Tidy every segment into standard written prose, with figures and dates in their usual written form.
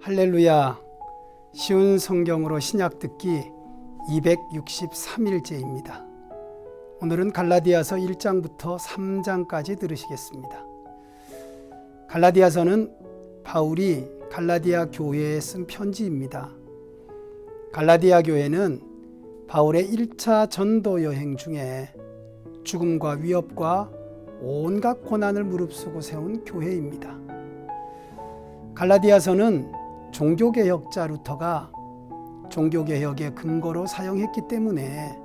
할렐루야. 쉬운 성경으로 신약 듣기 263일째입니다. 오늘은 갈라디아서 1장부터 3장까지 들으시겠습니다. 갈라디아서는 바울이 갈라디아 교회에 쓴 편지입니다. 갈라디아 교회는 바울의 1차 전도 여행 중에 죽음과 위협과 온갖 고난을 무릅쓰고 세운 교회입니다. 갈라디아서는 종교개혁자 루터가 종교개혁의 근거로 사용했기 때문에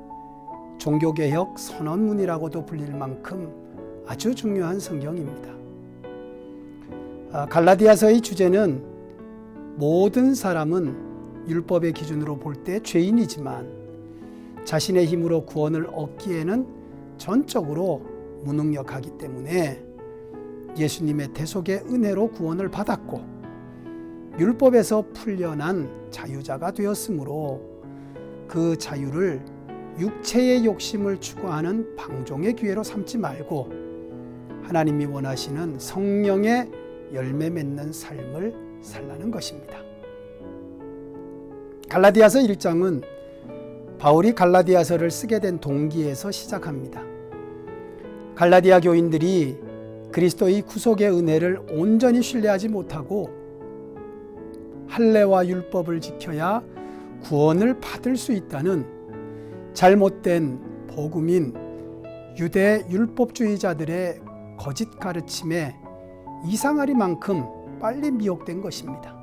종교개혁 선언문이라고도 불릴 만큼 아주 중요한 성경입니다. 갈라디아서의 주제는 모든 사람은 율법의 기준으로 볼 때 죄인이지만 자신의 힘으로 구원을 얻기에는 전적으로 무능력하기 때문에 예수님의 대속의 은혜로 구원을 받았고 율법에서 풀려난 자유자가 되었으므로 그 자유를 육체의 욕심을 추구하는 방종의 기회로 삼지 말고 하나님이 원하시는 성령의 열매 맺는 삶을 살라는 것입니다. 갈라디아서 1장은 바울이 갈라디아서를 쓰게 된 동기에서 시작합니다. 갈라디아 교인들이 그리스도의 구속의 은혜를 온전히 신뢰하지 못하고 할례와 율법을 지켜야 구원을 받을 수 있다는 잘못된 복음인 유대 율법주의자들의 거짓 가르침에 이상하리만큼 빨리 미혹된 것입니다.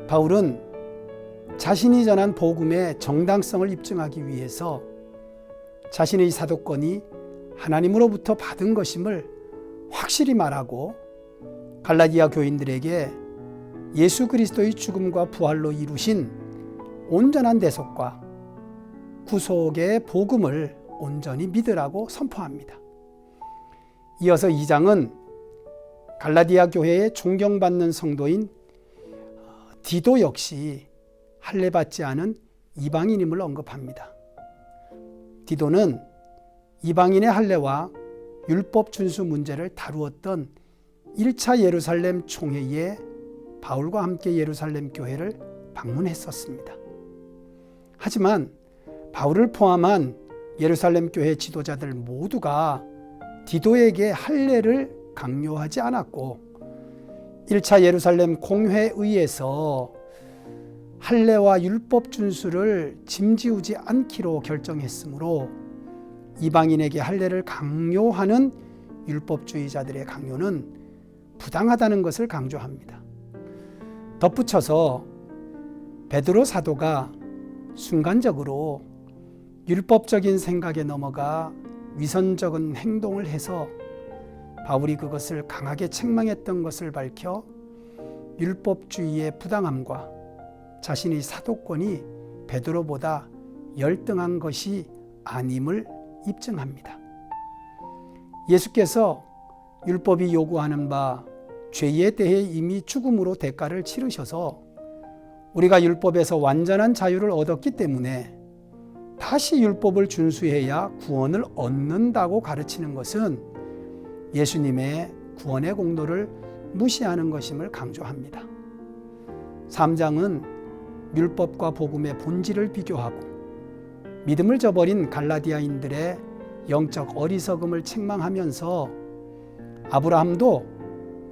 바울은 자신이 전한 복음의 정당성을 입증하기 위해서 자신의 사도권이 하나님으로부터 받은 것임을 확실히 말하고 갈라디아 교인들에게 예수 그리스도의 죽음과 부활로 이루신 온전한 대속과 구속의 복음을 온전히 믿으라고 선포합니다. 이어서 2장은 갈라디아 교회의 존경받는 성도인 디도 역시 할례받지 않은 이방인임을 언급합니다. 디도는 이방인의 할례와 율법 준수 문제를 다루었던 1차 예루살렘 총회에 바울과 함께 예루살렘 교회를 방문했었습니다. 하지만 바울을 포함한 예루살렘 교회 지도자들 모두가 디도에게 할례를 강요하지 않았고 1차 예루살렘 공회의에서 할례와 율법 준수를 짐지우지 않기로 결정했으므로 이방인에게 할례를 강요하는 율법주의자들의 강요는 부당하다는 것을 강조합니다. 덧붙여서 베드로 사도가 순간적으로 율법적인 생각에 넘어가 위선적인 행동을 해서 바울이 그것을 강하게 책망했던 것을 밝혀 율법주의의 부당함과 자신의 사도권이 베드로보다 열등한 것이 아님을 입증합니다. 예수께서 율법이 요구하는 바 죄에 대해 이미 죽음으로 대가를 치르셔서 우리가 율법에서 완전한 자유를 얻었기 때문에 다시 율법을 준수해야 구원을 얻는다고 가르치는 것은 예수님의 구원의 공로를 무시하는 것임을 강조합니다. 3장은 율법과 복음의 본질을 비교하고 믿음을 저버린 갈라디아인들의 영적 어리석음을 책망하면서 아브라함도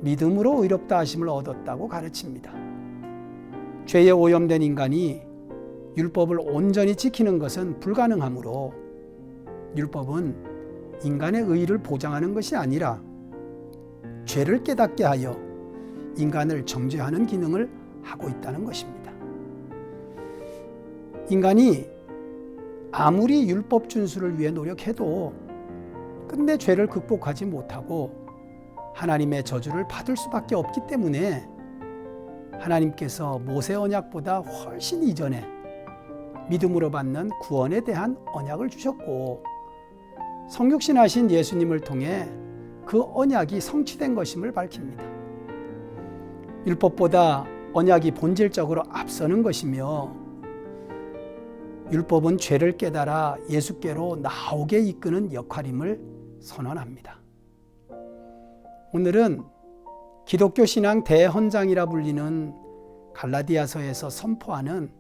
믿음으로 의롭다 하심을 얻었다고 가르칩니다. 죄에 오염된 인간이 율법을 온전히 지키는 것은 불가능하므로 율법은 인간의 의의를 보장하는 것이 아니라 죄를 깨닫게 하여 인간을 정죄하는 기능을 하고 있다는 것입니다. 인간이 아무리 율법 준수를 위해 노력해도 끝내 죄를 극복하지 못하고 하나님의 저주를 받을 수밖에 없기 때문에 하나님께서 모세 언약보다 훨씬 이전에 믿음으로 받는 구원에 대한 언약을 주셨고 성육신하신 예수님을 통해 그 언약이 성취된 것임을 밝힙니다. 율법보다 언약이 본질적으로 앞서는 것이며 율법은 죄를 깨달아 예수께로 나오게 이끄는 역할임을 선언합니다. 오늘은 기독교 신앙 대헌장이라 불리는 갈라디아서에서 선포하는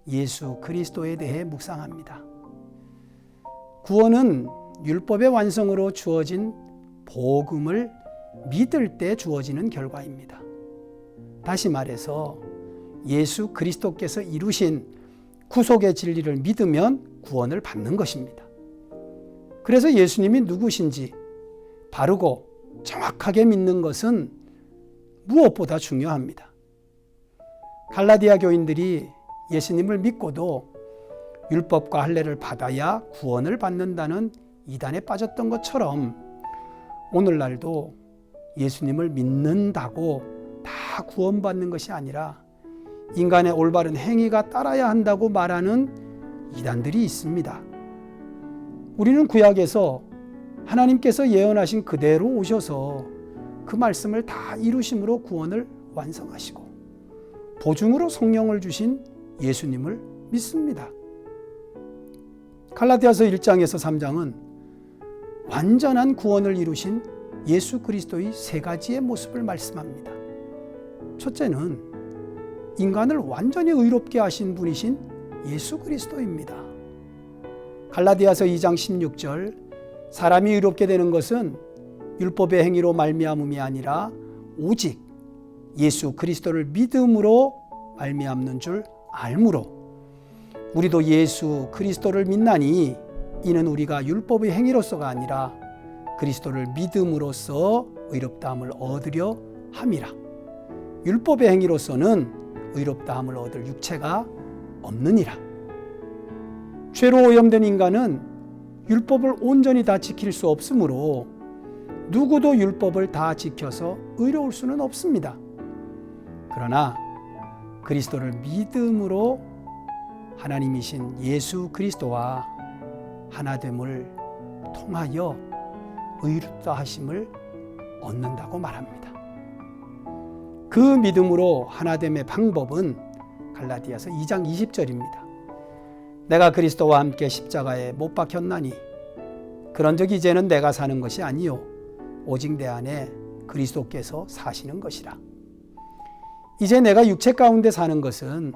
예수 그리스도에 대해 묵상합니다. 구원은 율법의 완성으로 주어진 복음을 믿을 때 주어지는 결과입니다. 다시 말해서 예수 그리스도께서 이루신 구속의 진리를 믿으면 구원을 받는 것입니다. 그래서 예수님이 누구신지 바르고 정확하게 믿는 것은 무엇보다 중요합니다. 갈라디아 교인들이 예수님을 믿고도 율법과 할례를 받아야 구원을 받는다는 이단에 빠졌던 것처럼 오늘날도 예수님을 믿는다고 다 구원받는 것이 아니라 인간의 올바른 행위가 따라야 한다고 말하는 이단들이 있습니다. 우리는 구약에서 하나님께서 예언하신 그대로 오셔서 그 말씀을 다 이루심으로 구원을 완성하시고 보증으로 성령을 주신 예수님을 믿습니다. 갈라디아서 1장에서 3장은 완전한 구원을 이루신 예수 그리스도의 세 가지의 모습을 말씀합니다. 첫째는 인간을 완전히 의롭게 하신 분이신 예수 그리스도입니다. 갈라디아서 2장 16절 사람이 의롭게 되는 것은 율법의 행위로 말미암음이 아니라 오직 예수 그리스도를 믿음으로 말미암는 줄 알므로 우리도 예수 그리스도를 믿나니 이는 우리가 율법의 행위로서가 아니라 그리스도를 믿음으로써 의롭다함을 얻으려 함이라. 율법의 행위로서는 의롭다함을 얻을 육체가 없느니라. 죄로 오염된 인간은 율법을 온전히 다 지킬 수 없으므로 누구도 율법을 다 지켜서 의로울 수는 없습니다. 그러나 그리스도를 믿음으로 하나님이신 예수 그리스도와 하나됨을 통하여 의롭다 하심을 얻는다고 말합니다. 그 믿음으로 하나됨의 방법은 갈라디아서 2장 20절입니다. 내가 그리스도와 함께 십자가에 못 박혔나니 그런즉 이제는 내가 사는 것이 아니요 오직 내 안에 그리스도께서 사시는 것이라. 이제 내가 육체 가운데 사는 것은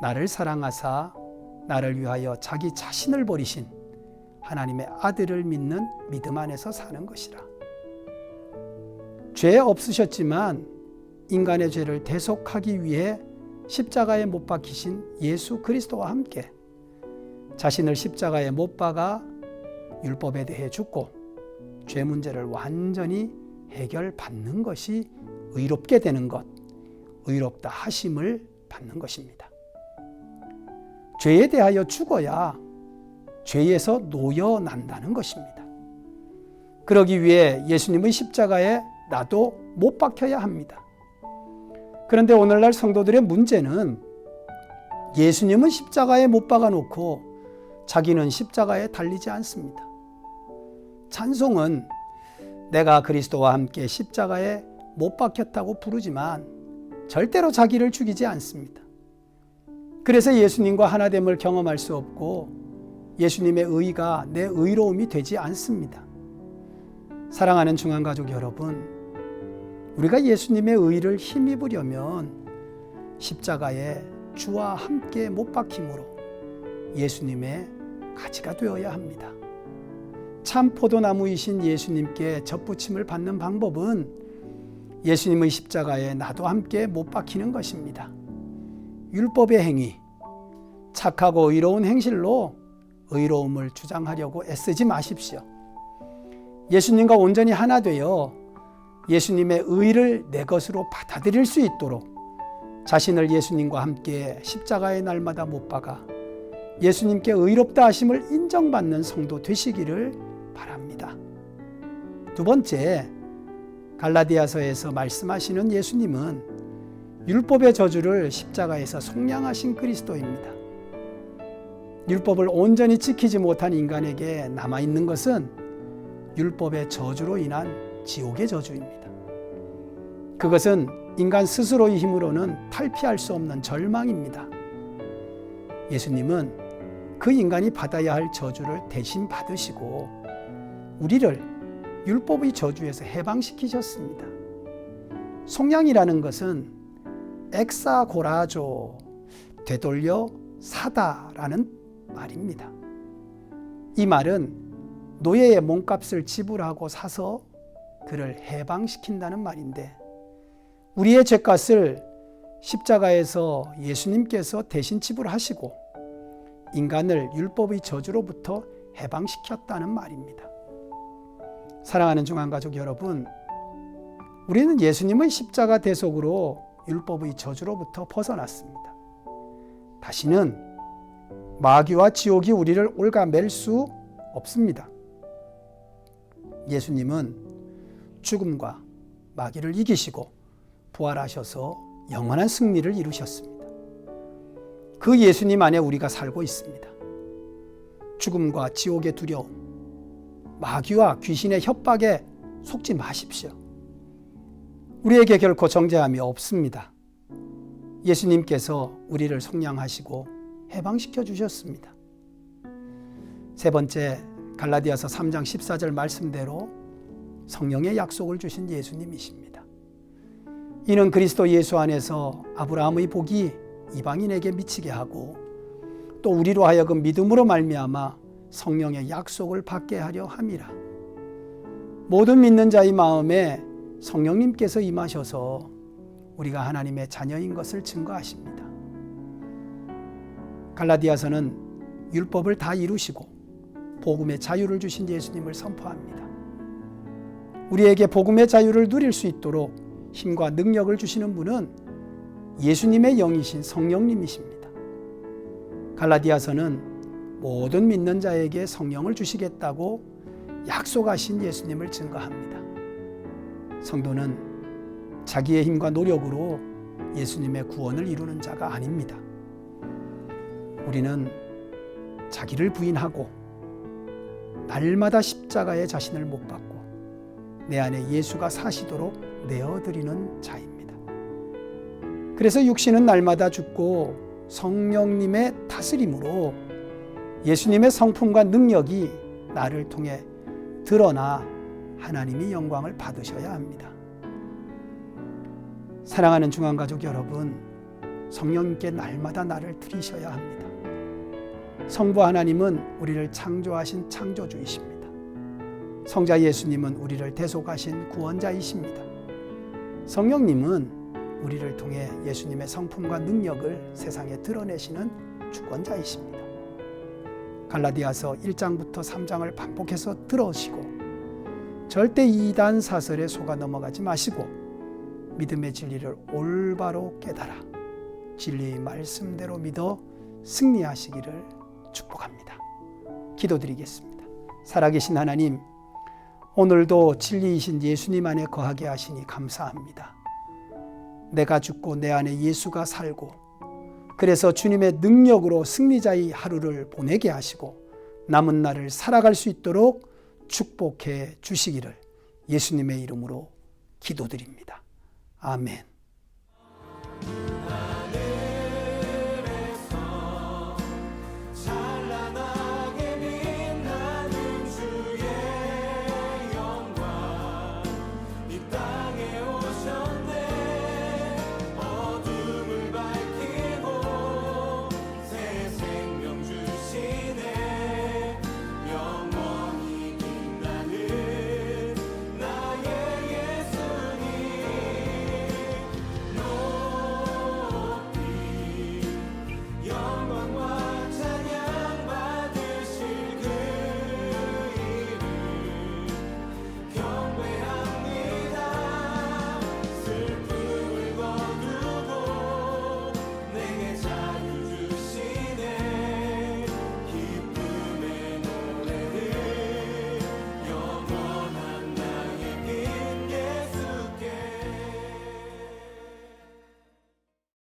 나를 사랑하사 나를 위하여 자기 자신을 버리신 하나님의 아들을 믿는 믿음 안에서 사는 것이라. 죄 없으셨지만 인간의 죄를 대속하기 위해 십자가에 못 박히신 예수 그리스도와 함께 자신을 십자가에 못 박아 율법에 대해 죽고 죄 문제를 완전히 해결받는 것이 의롭게 되는 것, 의롭다 하심을 받는 것입니다. 죄에 대하여 죽어야 죄에서 놓여난다는 것입니다. 그러기 위해 예수님의 십자가에 나도 못 박혀야 합니다. 그런데 오늘날 성도들의 문제는 예수님은 십자가에 못 박아놓고 자기는 십자가에 달리지 않습니다. 찬송은 내가 그리스도와 함께 십자가에 못 박혔다고 부르지만 절대로 자기를 죽이지 않습니다. 그래서 예수님과 하나됨을 경험할 수 없고 예수님의 의가 내 의로움이 되지 않습니다. 사랑하는 중앙가족 여러분, 우리가 예수님의 의를 힘입으려면 십자가에 주와 함께 못 박힘으로 예수님의 가지가 되어야 합니다. 참 포도나무이신 예수님께 접붙임을 받는 방법은 예수님의 십자가에 나도 함께 못 박히는 것입니다. 율법의 행위, 착하고 의로운 행실로 의로움을 주장하려고 애쓰지 마십시오. 예수님과 온전히 하나 되어 예수님의 의를 내 것으로 받아들일 수 있도록 자신을 예수님과 함께 십자가의 날마다 못 박아 예수님께 의롭다 하심을 인정받는 성도 되시기를 바랍니다. 두 번째, 갈라디아서에서 말씀하시는 예수님은 율법의 저주를 십자가에서 속량하신 그리스도입니다. 율법을 온전히 지키지 못한 인간에게 남아있는 것은 율법의 저주로 인한 지옥의 저주입니다. 그것은 인간 스스로의 힘으로는 탈피할 수 없는 절망입니다. 예수님은 그 인간이 받아야 할 저주를 대신 받으시고 우리를 율법의 저주에서 해방시키셨습니다. 속량이라는 것은 엑사고라조, 되돌려 사다라는 말입니다. 이 말은 노예의 몸값을 지불하고 사서 그를 해방시킨다는 말인데, 우리의 죄값을 십자가에서 예수님께서 대신 지불하시고 인간을 율법의 저주로부터 해방시켰다는 말입니다. 사랑하는 중앙가족 여러분, 우리는 예수님의 십자가 대속으로 율법의 저주로부터 벗어났습니다. 다시는 마귀와 지옥이 우리를 올가맬 수 없습니다. 예수님은 죽음과 마귀를 이기시고 부활하셔서 영원한 승리를 이루셨습니다. 그 예수님 안에 우리가 살고 있습니다. 죽음과 지옥의 두려움, 마귀와 귀신의 협박에 속지 마십시오. 우리에게 결코 정죄함이 없습니다. 예수님께서 우리를 속량하시고 해방시켜 주셨습니다. 세 번째, 갈라디아서 3장 14절 말씀대로 성령의 약속을 주신 예수님이십니다. 이는 그리스도 예수 안에서 아브라함의 복이 이방인에게 미치게 하고 또 우리로 하여금 믿음으로 말미암아 성령의 약속을 받게 하려 함이라. 모든 믿는 자의 마음에 성령님께서 임하셔서 우리가 하나님의 자녀인 것을 증거하십니다. 갈라디아서는 율법을 다 이루시고 복음의 자유를 주신 예수님을 선포합니다. 우리에게 복음의 자유를 누릴 수 있도록 힘과 능력을 주시는 분은 예수님의 영이신 성령님이십니다. 갈라디아서는 모든 믿는 자에게 성령을 주시겠다고 약속하신 예수님을 증거합니다. 성도는 자기의 힘과 노력으로 예수님의 구원을 이루는 자가 아닙니다. 우리는 자기를 부인하고 날마다 십자가에 자신을 못 박고 내 안에 예수가 사시도록 내어드리는 자입니다. 그래서 육신은 날마다 죽고 성령님의 다스림으로 예수님의 성품과 능력이 나를 통해 드러나 하나님이 영광을 받으셔야 합니다. 사랑하는 중앙가족 여러분, 성령님께 날마다 나를 드리셔야 합니다. 성부 하나님은 우리를 창조하신 창조주이십니다. 성자 예수님은 우리를 대속하신 구원자이십니다. 성령님은 우리를 통해 예수님의 성품과 능력을 세상에 드러내시는 주권자이십니다. 갈라디아서 1장부터 3장을 반복해서 들으시고 절대 이단 사설에 속아 넘어가지 마시고 믿음의 진리를 올바로 깨달아 진리의 말씀대로 믿어 승리하시기를 축복합니다. 기도드리겠습니다. 살아계신 하나님, 오늘도 진리이신 예수님 안에 거하게 하시니 감사합니다. 내가 죽고 내 안에 예수가 살고 그래서 주님의 능력으로 승리자의 하루를 보내게 하시고 남은 날을 살아갈 수 있도록 축복해 주시기를 예수님의 이름으로 기도드립니다. 아멘.